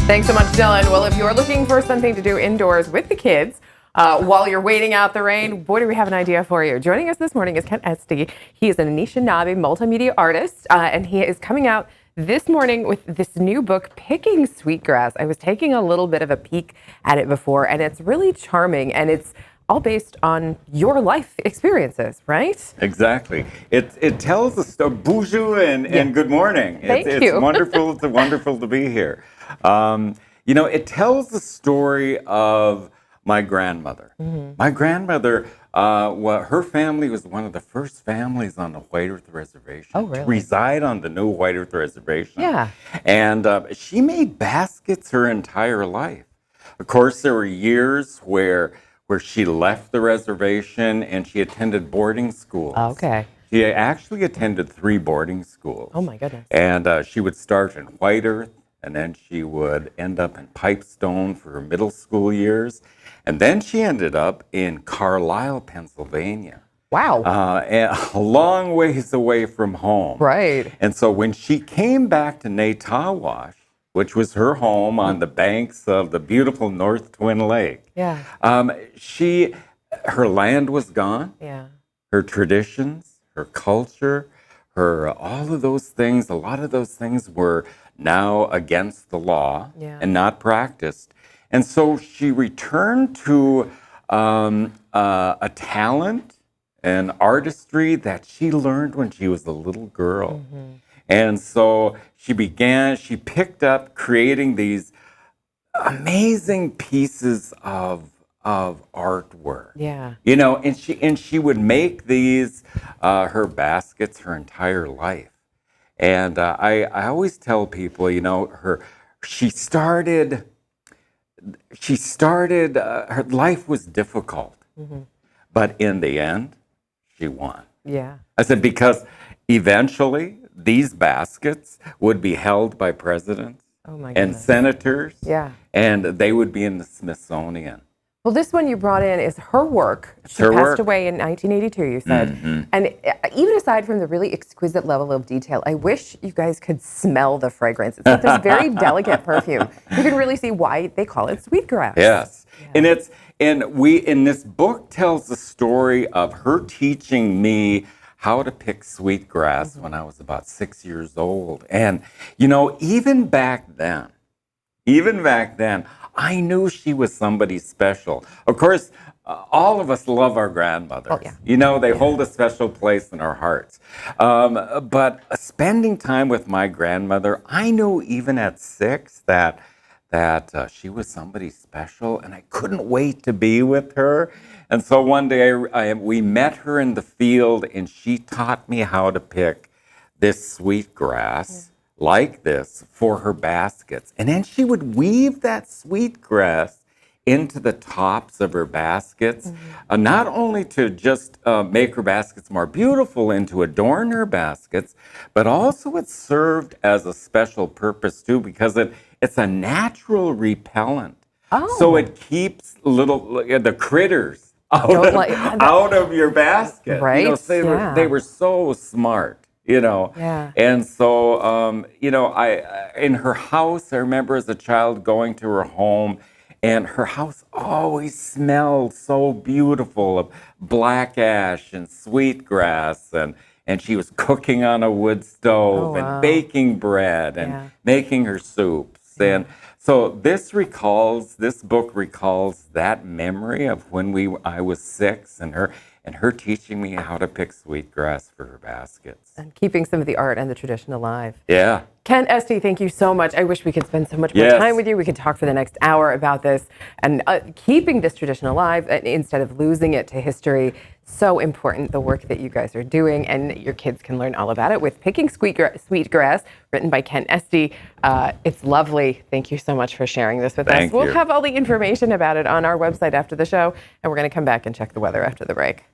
Thanks so much, Dylan. Well, if you're looking for something to do indoors with the kids while you're waiting out the rain, boy, do we have an idea for you. Joining us this morning is Kent Estey. He is an Anishinaabe multimedia artist, and he is coming out this morning with this new book, Picking Sweetgrass. I was taking a little bit of a peek at it before, and it's really charming, and it's all based on your life experiences, right? Exactly. It tells a story. Bonjour and good morning. Thank you. It's wonderful. It's wonderful to be here. It tells the story of my grandmother. Mm-hmm. My grandmother, her family was one of the first families on the White Earth Reservation to reside on the new White Earth Reservation. Yeah. And she made baskets her entire life. Of course, there were years where she left the reservation and she attended boarding schools. Okay. She actually attended 3 boarding schools. Oh, my goodness. And she would start in White Earth, and then she would end up in Pipestone for her middle school years. And then she ended up in Carlisle, Pennsylvania. Wow. And a long ways away from home. Right. And so when she came back to Natawash, which was her home on the banks of the beautiful North Twin Lake. Yeah. Her land was gone. Yeah. Her traditions, her culture, all of those things, a lot of those things were now against the law and not practiced. And so she returned to a talent and artistry that she learned when she was a little girl. Mm-hmm. And so she picked up creating these amazing pieces of artwork. Yeah. And she would make these her baskets her entire life. And I always tell people, she started her life was difficult. Mm-hmm. But in the end, she won. Yeah. I said, because eventually these baskets would be held by presidents and senators, and they would be in the Smithsonian. Well, this one you brought in is her work. She passed away in 1982, you said. Mm-hmm. And even aside from the really exquisite level of detail, I wish you guys could smell the fragrance. It's like this very delicate perfume. You can really see why they call it Sweetgrass. Yes. Yeah. And this book tells the story of her teaching me how to pick sweetgrass when I was about 6 years old. And, even back then, I knew she was somebody special. Of course, all of us love our grandmothers. Oh, yeah. They hold a special place in our hearts. But spending time with my grandmother, I knew even at 6 that she was somebody special, and I couldn't wait to be with her. And so one day we met her in the field, and she taught me how to pick this sweetgrass like this for her baskets. And then she would weave that sweetgrass into the tops of her baskets, not only to just make her baskets more beautiful and to adorn her baskets, but also it served as a special purpose too, because it's a natural repellent. Oh. So it keeps the critters out of your basket. Right. They were so smart. And so, I in her house, I remember as a child going to her home, and her house always smelled so beautiful of black ash and sweetgrass, and she was cooking on a wood stove and baking bread and making her soups. And so this book recalls that memory of when I was 6 and her teaching me how to pick sweetgrass for her baskets. And keeping some of the art and the tradition alive. Yeah. Kent Estey, thank you so much. I wish we could spend so much more time with you. We could talk for the next hour about this and keeping this tradition alive instead of losing it to history. So important, the work that you guys are doing, and your kids can learn all about it with Picking Sweetgrass, written by Kent Estey. It's lovely. Thank you so much for sharing this with us. We'll have all the information about it on our website after the show, and we're going to come back and check the weather after the break.